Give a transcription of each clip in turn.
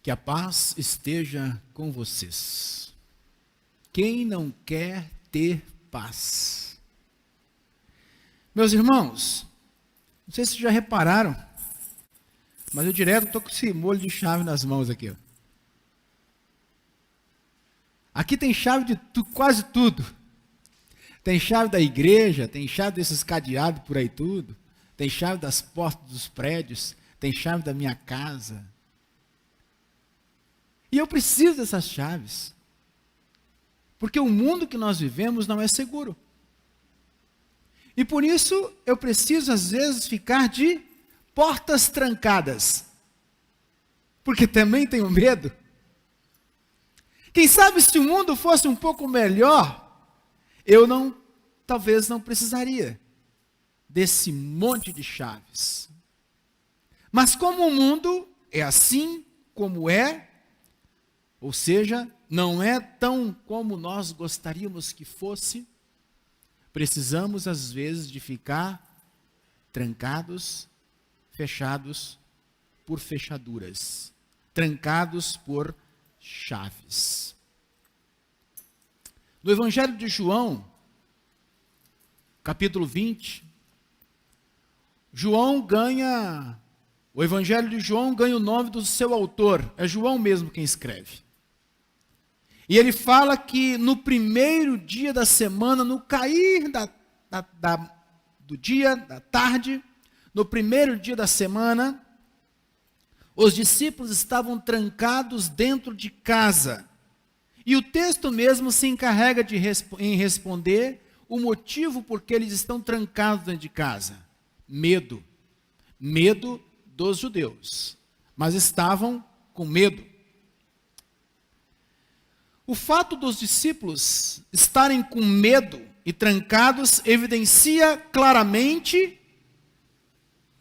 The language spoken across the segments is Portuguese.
Que a paz esteja com vocês. Quem não quer ter paz? Meus irmãos, não sei se já repararam, mas eu direto estou com esse molho de chave nas mãos aqui. Ó. Aqui tem chave de quase tudo. Tem chave da igreja, tem chave desses cadeados por aí tudo, tem chave das portas dos prédios, tem chave da minha casa. E eu preciso dessas chaves. Porque o mundo que nós vivemos não é seguro. E por isso eu preciso às vezes ficar de portas trancadas. Porque também tenho medo. Quem sabe se o mundo fosse um pouco melhor, talvez não precisaria desse monte de chaves. Mas como o mundo é assim como é, ou seja, não é tão como nós gostaríamos que fosse, precisamos às vezes de ficar trancados, fechados por fechaduras, trancados por chaves. No Evangelho de João, capítulo 20, o Evangelho de João ganha o nome do seu autor, é João mesmo quem escreve. E ele fala que no primeiro dia da semana, no cair do dia, da tarde, no primeiro dia da semana, os discípulos estavam trancados dentro de casa. E o texto mesmo se encarrega em responder o motivo por que eles estão trancados dentro de casa. Medo. Medo dos judeus. Mas estavam com medo. O fato dos discípulos estarem com medo e trancados evidencia claramente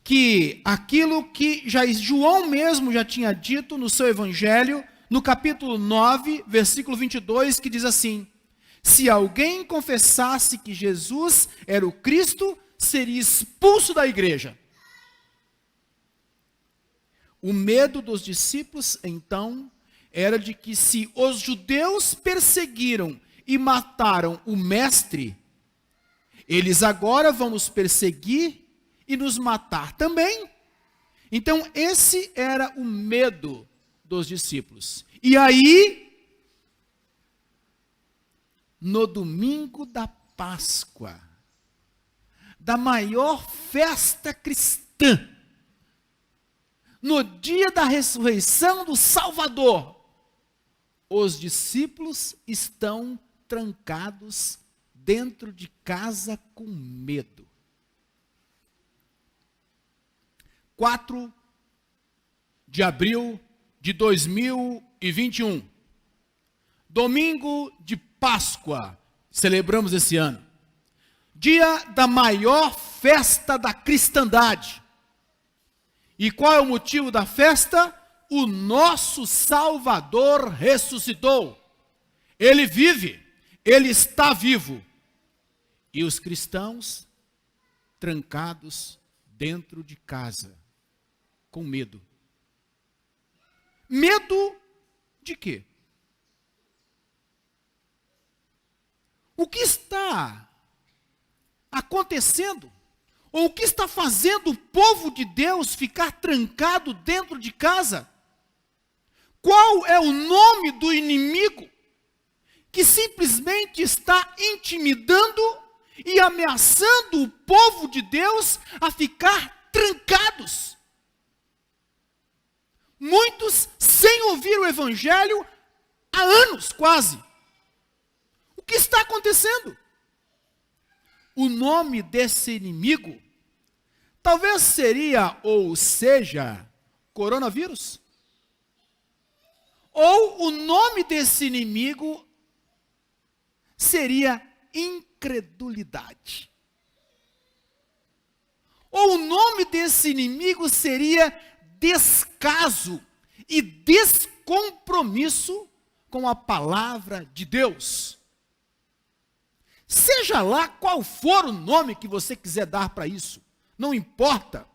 que aquilo que João mesmo já tinha dito no seu evangelho, no capítulo 9, versículo 22, que diz assim: se alguém confessasse que Jesus era o Cristo, seria expulso da igreja. O medo dos discípulos, então, era de que se os judeus perseguiram e mataram o mestre, eles agora vão nos perseguir e nos matar também. Então esse era o medo dos discípulos. E aí, no domingo da Páscoa, da maior festa cristã, no dia da ressurreição do Salvador, os discípulos estão trancados dentro de casa com medo. 4 de abril de 2021, domingo de Páscoa, celebramos esse ano, dia da maior festa da cristandade. E qual é o motivo da festa? O nosso Salvador ressuscitou. Ele vive, ele está vivo. E os cristãos trancados dentro de casa, com medo. Medo de quê? O que está acontecendo? Ou o que está fazendo o povo de Deus ficar trancado dentro de casa? Qual é o nome do inimigo que simplesmente está intimidando e ameaçando o povo de Deus a ficar trancados? Muitos sem ouvir o evangelho há anos quase. O que está acontecendo? O nome desse inimigo talvez seria ou seja coronavírus. Ou o nome desse inimigo seria incredulidade. Ou o nome desse inimigo seria descaso e descompromisso com a palavra de Deus. Seja lá qual for o nome que você quiser dar para isso, não importa.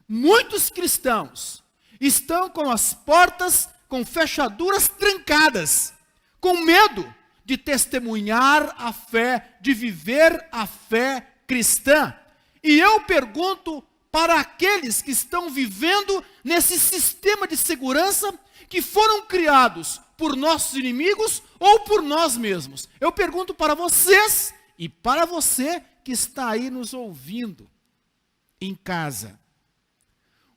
Muitos cristãos estão com as portas com fechaduras trancadas, com medo de testemunhar a fé, de viver a fé cristã. E eu pergunto para aqueles que estão vivendo nesse sistema de segurança que foram criados por nossos inimigos ou por nós mesmos. Eu pergunto para vocês e para você que está aí nos ouvindo em casa.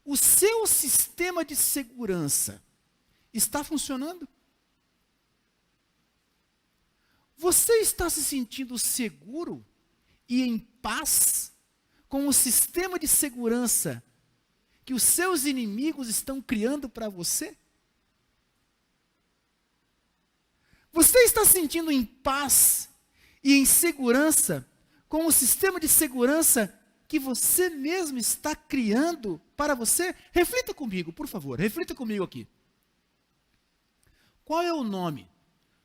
O seu sistema de segurança está funcionando? Você está se sentindo seguro e em paz com o sistema de segurança que os seus inimigos estão criando para você? Você está se sentindo em paz e em segurança com o sistema de segurança que você mesmo está criando para você? Reflita comigo, por favor, reflita comigo aqui. Qual é o nome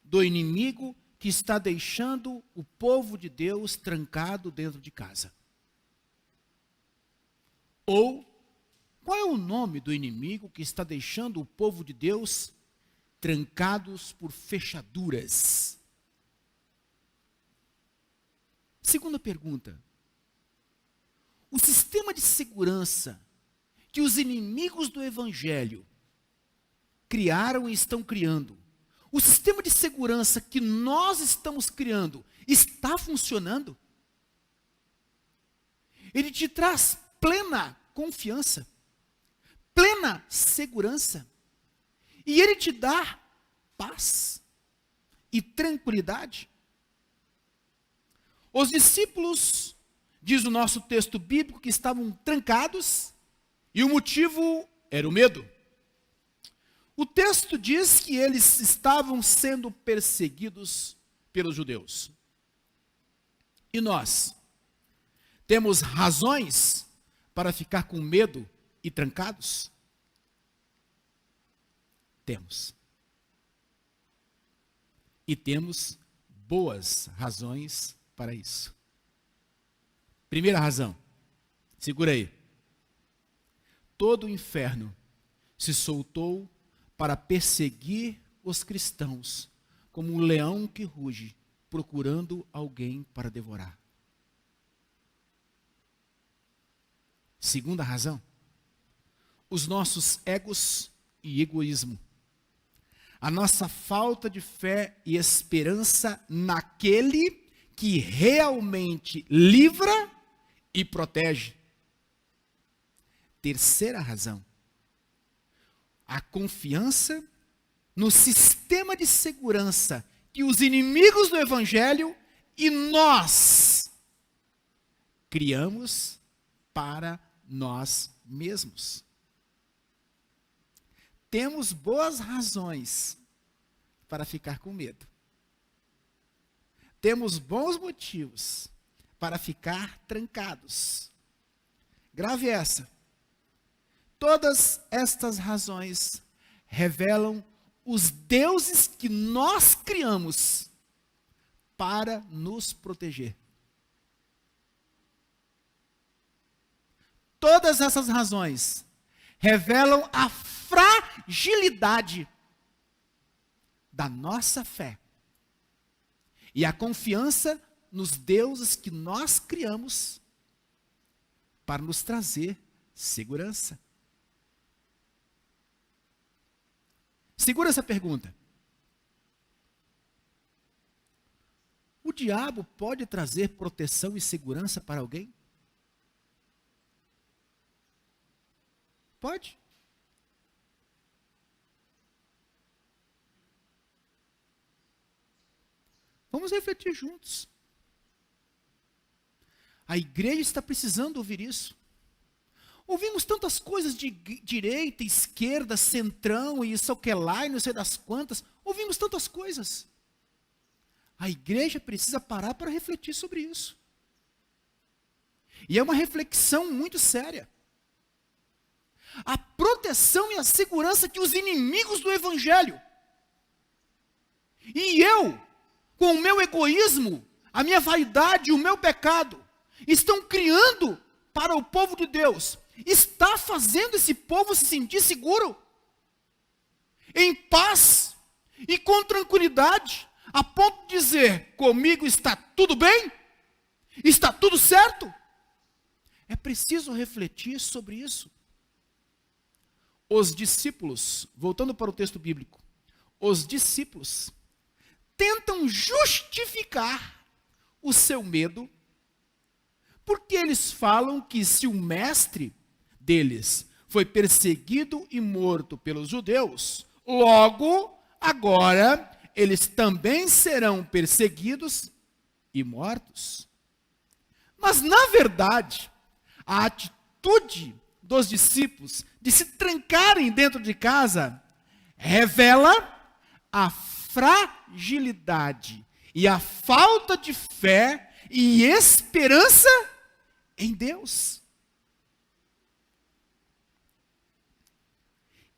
do inimigo que está deixando o povo de Deus trancado dentro de casa? Ou, qual é o nome do inimigo que está deixando o povo de Deus trancados por fechaduras? Segunda pergunta. O sistema de segurança que os inimigos do Evangelho criaram e estão criando, o sistema de segurança que nós estamos criando, está funcionando? Ele te traz plena confiança, plena segurança, e ele te dá paz e tranquilidade. Os discípulos, diz o nosso texto bíblico, que estavam trancados, e o motivo era o medo. O texto diz que eles estavam sendo perseguidos pelos judeus. E nós temos razões para ficar com medo e trancados? Temos. E temos boas razões para isso. Primeira razão, segura aí. Todo o inferno se soltou para perseguir os cristãos, como um leão que ruge, procurando alguém para devorar. Segunda razão, os nossos egos e egoísmo. A nossa falta de fé e esperança naquele que realmente livra e protege. Terceira razão, a confiança no sistema de segurança que os inimigos do Evangelho e nós criamos para nós mesmos. Temos boas razões para ficar com medo. Temos bons motivos para ficar trancados. Grave essa. Todas estas razões revelam os deuses que nós criamos para nos proteger. Todas essas razões revelam a fragilidade da nossa fé e a confiança nos deuses que nós criamos para nos trazer segurança. Segura essa pergunta. O diabo pode trazer proteção e segurança para alguém? Pode. Vamos refletir juntos. A igreja está precisando ouvir isso. Ouvimos tantas coisas de direita, esquerda, centrão e isso que lá e não sei das quantas. Ouvimos tantas coisas. A igreja precisa parar para refletir sobre isso. E é uma reflexão muito séria. A proteção e a segurança que os inimigos do Evangelho e eu, com o meu egoísmo, a minha vaidade, o meu pecado, estão criando para o povo de Deus. está fazendo esse povo se sentir seguro, em paz e com tranquilidade, a ponto de dizer: comigo está tudo bem? Está tudo certo? É preciso refletir sobre isso. Os discípulos, voltando para o texto bíblico, os discípulos tentam justificar o seu medo, porque eles falam que se o mestre deles foi perseguido e morto pelos judeus, logo, agora, eles também serão perseguidos e mortos. Mas, na verdade, a atitude dos discípulos de se trancarem dentro de casa revela a fragilidade e a falta de fé e esperança em Deus.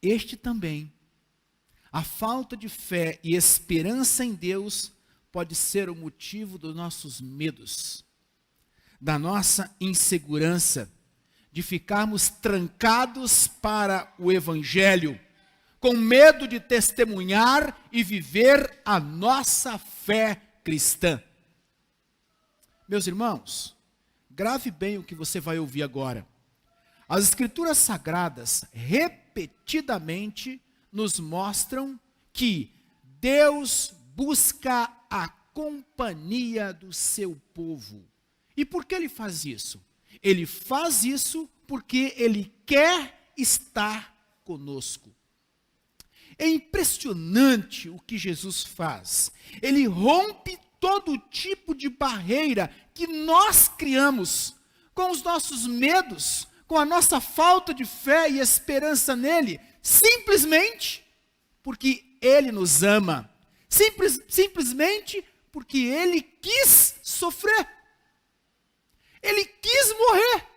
Este também, a falta de fé e esperança em Deus, pode ser o motivo dos nossos medos, da nossa insegurança, de ficarmos trancados para o Evangelho, com medo de testemunhar e viver a nossa fé cristã. Meus irmãos, grave bem o que você vai ouvir agora. As Escrituras Sagradas repetidamente nos mostram que Deus busca a companhia do seu povo. E por que ele faz isso? Ele faz isso porque ele quer estar conosco. É impressionante o que Jesus faz. Ele rompe todo tipo de barreira que nós criamos com os nossos medos, com a nossa falta de fé e esperança nele, simplesmente porque ele nos ama, simplesmente porque ele quis sofrer, ele quis morrer,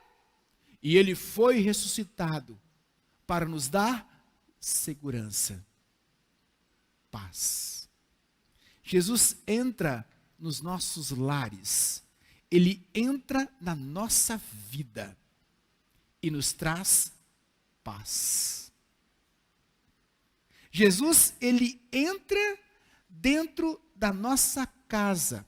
e ele foi ressuscitado para nos dar segurança, paz. Jesus entra nos nossos lares, ele entra na nossa vida e nos traz paz. Jesus, ele entra dentro da nossa casa,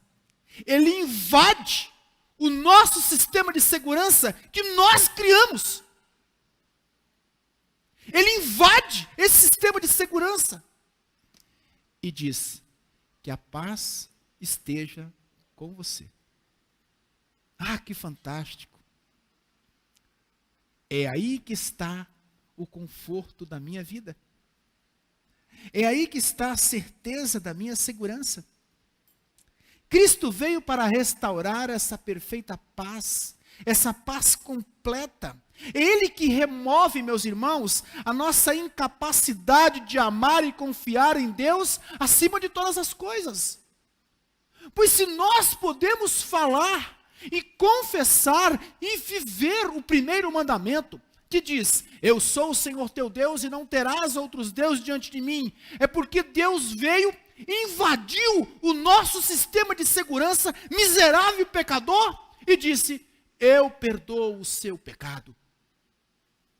ele invade o nosso sistema de segurança que nós criamos. Ele invade esse sistema de segurança e diz que a paz esteja com você. Ah, que fantástico! É aí que está o conforto da minha vida. É aí que está a certeza da minha segurança. Cristo veio para restaurar essa perfeita paz, essa paz completa. É Ele que remove, meus irmãos, a nossa incapacidade de amar e confiar em Deus acima de todas as coisas. Pois se nós podemos falar e confessar e viver o primeiro mandamento, que diz: eu sou o Senhor teu Deus e não terás outros deuses diante de mim, é porque Deus veio, invadiu o nosso sistema de segurança, miserável pecador, e disse: eu perdoo o seu pecado,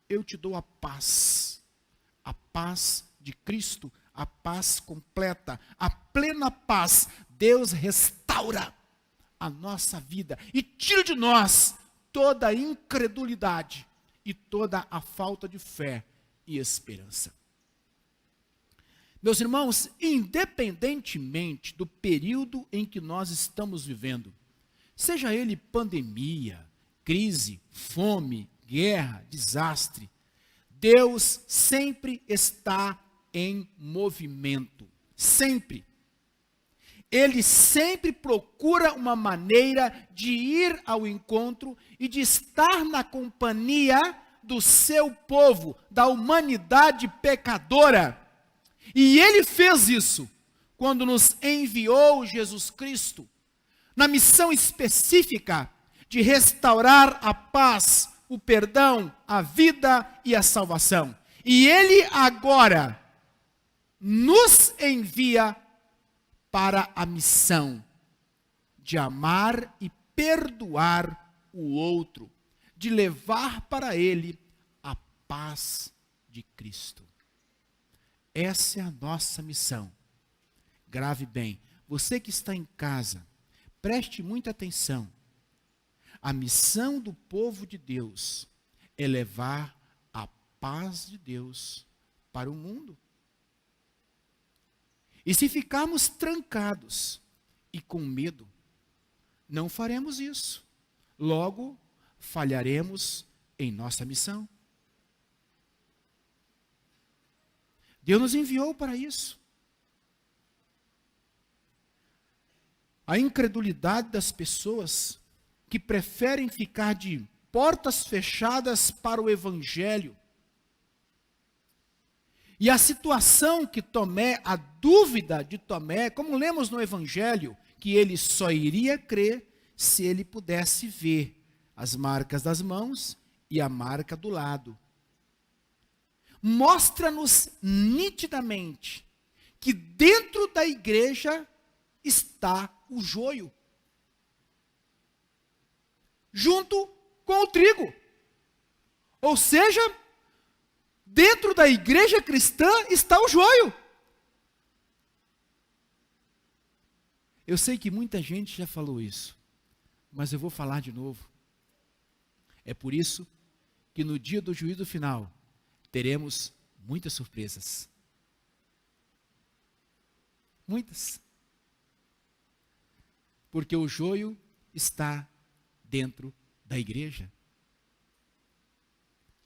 eu te dou a paz de Cristo, a paz completa, a plena paz. Deus restaura a nossa vida e tira de nós toda a incredulidade e toda a falta de fé e esperança. Meus irmãos, independentemente do período em que nós estamos vivendo, seja ele pandemia, crise, fome, guerra, desastre, Deus sempre está em movimento, sempre. Ele sempre procura uma maneira de ir ao encontro e de estar na companhia do seu povo, da humanidade pecadora. E ele fez isso quando nos enviou Jesus Cristo, na missão específica de restaurar a paz, o perdão, a vida e a salvação. E ele agora nos envia para a missão de amar e perdoar o outro, de levar para ele paz de Cristo. Essa é a nossa missão. Grave bem. Você que está em casa, preste muita atenção. A missão do povo de Deus é levar a paz de Deus para o mundo. E se ficarmos trancados e com medo, não faremos isso. Logo, falharemos em nossa missão. Deus nos enviou para isso. A incredulidade das pessoas que preferem ficar de portas fechadas para o Evangelho. E a situação que Tomé, a dúvida de Tomé, como lemos no Evangelho, que ele só iria crer se ele pudesse ver as marcas das mãos e a marca do lado. Mostra-nos nitidamente que dentro da igreja está o joio, junto com o trigo. Ou seja, dentro da igreja cristã está o joio. Eu sei que muita gente já falou isso, mas eu vou falar de novo. É por isso que no dia do juízo final, teremos muitas surpresas. Muitas. Porque o joio está dentro da igreja.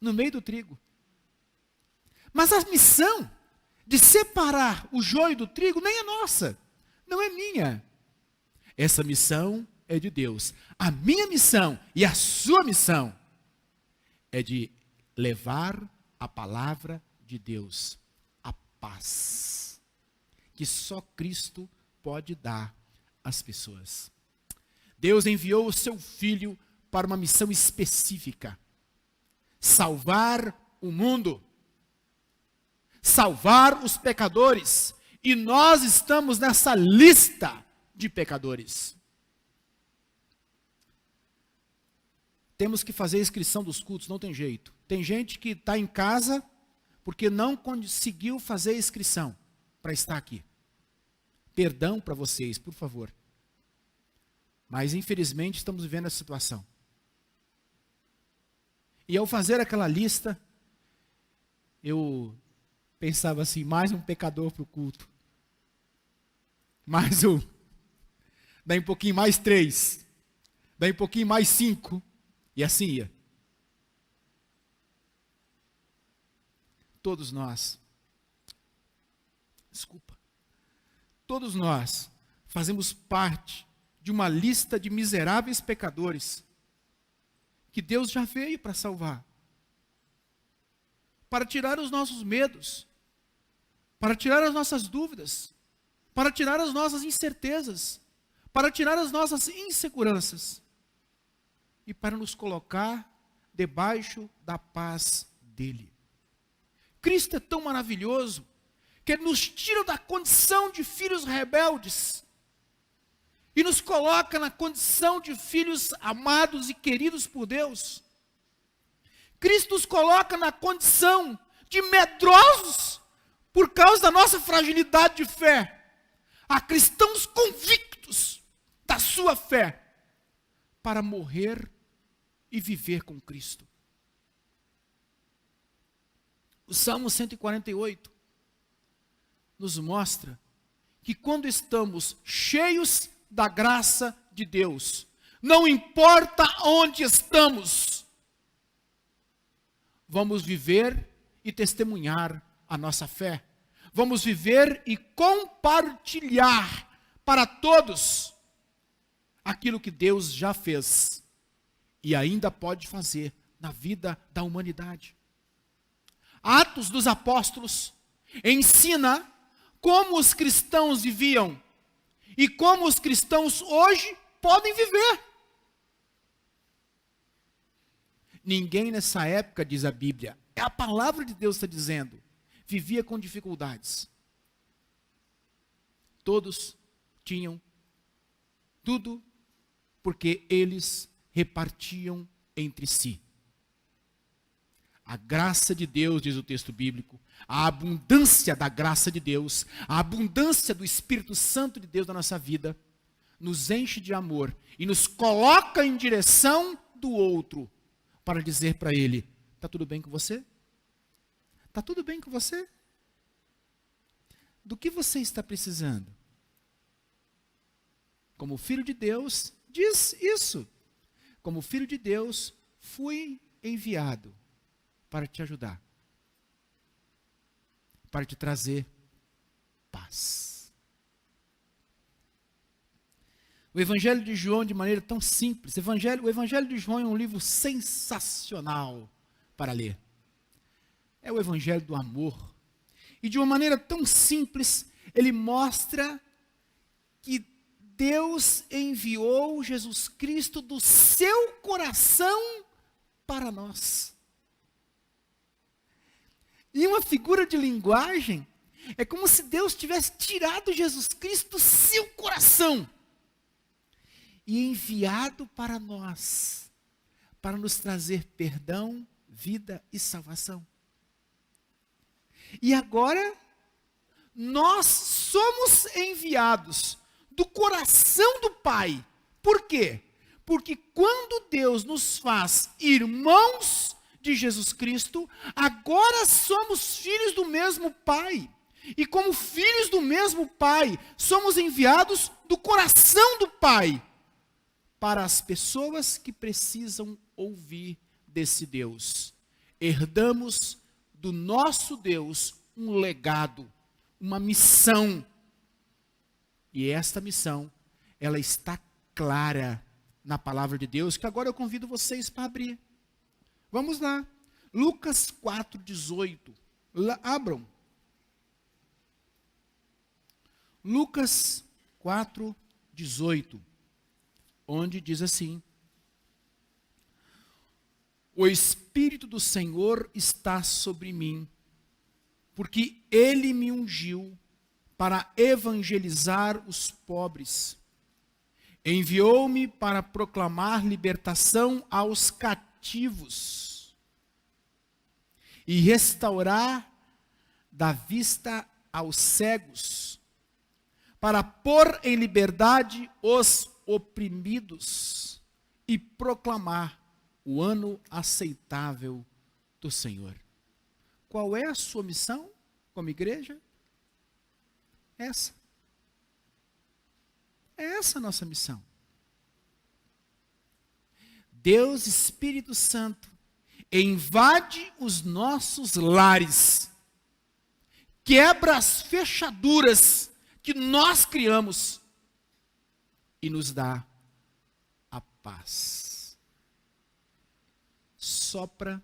No meio do trigo. Mas a missão de separar o joio do trigo nem é nossa. Não é minha. Essa missão é de Deus. A minha missão e a sua missão é de levar a palavra de Deus, a paz, que só Cristo pode dar às pessoas. Deus enviou o seu Filho para uma missão específica: salvar o mundo, salvar os pecadores, e nós estamos nessa lista de pecadores. Temos que fazer a inscrição dos cultos, não tem jeito. Tem gente que está em casa porque não conseguiu fazer a inscrição para estar aqui. Perdão para vocês, por favor. Mas infelizmente estamos vivendo essa situação. E ao fazer aquela lista, eu pensava assim, mais um pecador para o culto. Mais um. Daí um pouquinho mais 3. Daí um pouquinho mais 5. E assim ia. Todos nós fazemos parte de uma lista de miseráveis pecadores que Deus já veio para salvar, para tirar os nossos medos, para tirar as nossas dúvidas, para tirar as nossas incertezas, para tirar as nossas inseguranças e para nos colocar debaixo da paz dele. Cristo é tão maravilhoso que ele nos tira da condição de filhos rebeldes e nos coloca na condição de filhos amados e queridos por Deus. Cristo nos coloca na condição de medrosos por causa da nossa fragilidade de fé, a cristãos convictos da sua fé, para morrer e viver com Cristo. O Salmo 148 nos mostra que quando estamos cheios da graça de Deus, não importa onde estamos, vamos viver e testemunhar a nossa fé. Vamos viver e compartilhar para todos aquilo que Deus já fez e ainda pode fazer na vida da humanidade. Atos dos Apóstolos ensina como os cristãos viviam e como os cristãos hoje podem viver. Ninguém nessa época, diz a Bíblia, a palavra de Deus está dizendo, vivia com dificuldades. Todos tinham tudo porque eles repartiam entre si. A graça de Deus, diz o texto bíblico, a abundância da graça de Deus, a abundância do Espírito Santo de Deus na nossa vida, nos enche de amor e nos coloca em direção do outro, para dizer para ele: está tudo bem com você? Está tudo bem com você? Do que você está precisando? Como filho de Deus, diz isso. Como filho de Deus, fui enviado para te ajudar, para te trazer paz. O Evangelho de João, de maneira tão simples, o Evangelho de João é um livro sensacional para ler. É o Evangelho do amor. E de uma maneira tão simples, ele mostra que Deus enviou Jesus Cristo do seu coração para nós. E uma figura de linguagem, é como se Deus tivesse tirado Jesus Cristo do seu coração e enviado para nós, para nos trazer perdão, vida e salvação. E agora, nós somos enviados do coração do Pai. Por quê? Porque quando Deus nos faz irmãos de Jesus Cristo, agora somos filhos do mesmo Pai. E como filhos do mesmo Pai, somos enviados do coração do Pai para as pessoas que precisam ouvir desse Deus. Herdamos do nosso Deus um legado, uma missão. E esta missão, ela está clara na palavra de Deus, que agora eu convido vocês para abrir. Vamos lá. Lucas 4:18. Abram. Lucas 4:18. Onde diz assim: o Espírito do Senhor está sobre mim, porque Ele me ungiu para evangelizar os pobres. Enviou-me para proclamar libertação aos cativos e restaurar da vista aos cegos, para pôr em liberdade os oprimidos e proclamar o ano aceitável do Senhor. Qual é a sua missão como igreja? Essa. É essa a nossa missão. Deus, Espírito Santo, invade os nossos lares, quebra as fechaduras que nós criamos e nos dá a paz. Sopra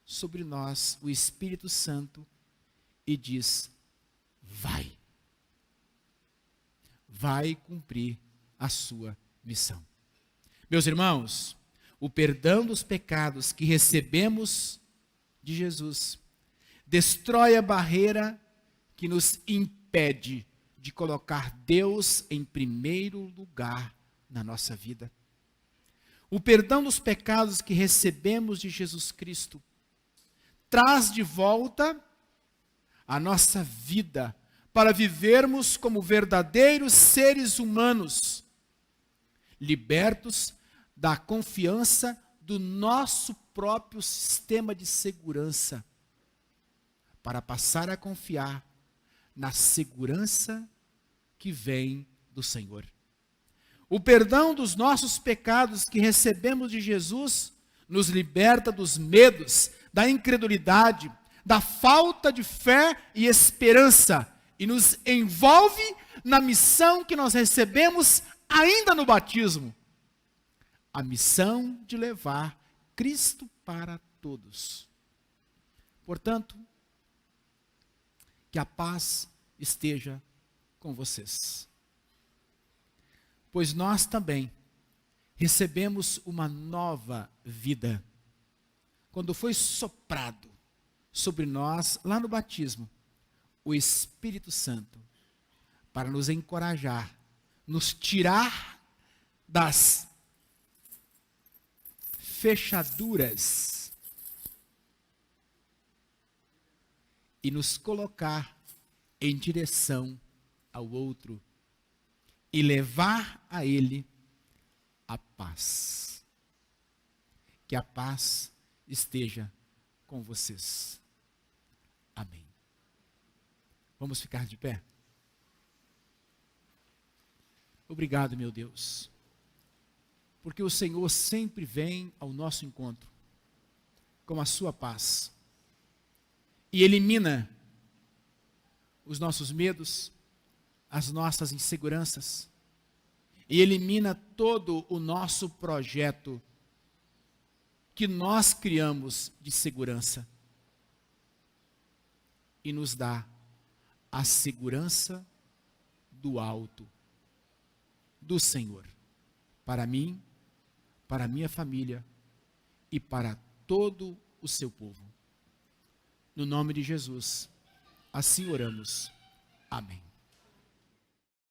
sobre nós o Espírito Santo e diz: vai. Vai cumprir a sua missão. Meus irmãos, o perdão dos pecados que recebemos de Jesus destrói a barreira que nos impede de colocar Deus em primeiro lugar na nossa vida. O perdão dos pecados que recebemos de Jesus Cristo traz de volta a nossa vida para vivermos como verdadeiros seres humanos, libertos da confiança do nosso próprio sistema de segurança, para passar a confiar na segurança que vem do Senhor. O perdão dos nossos pecados que recebemos de Jesus nos liberta dos medos, da incredulidade, da falta de fé e esperança, e nos envolve na missão que nós recebemos ainda no batismo. A missão de levar Cristo para todos. Portanto, que a paz esteja com vocês. Pois nós também recebemos uma nova vida. Quando foi soprado sobre nós, lá no batismo, o Espírito Santo, para nos encorajar, nos tirar das fechaduras e nos colocar em direção ao outro e levar a ele a paz. Que a paz esteja com vocês. Amém. Vamos ficar de pé? Obrigado, meu Deus, porque o Senhor sempre vem ao nosso encontro com a sua paz e elimina os nossos medos, as nossas inseguranças, e elimina todo o nosso projeto que nós criamos de segurança e nos dá a segurança do alto, do Senhor, para mim, para a minha família e para todo o seu povo. No nome de Jesus, assim oramos. Amém.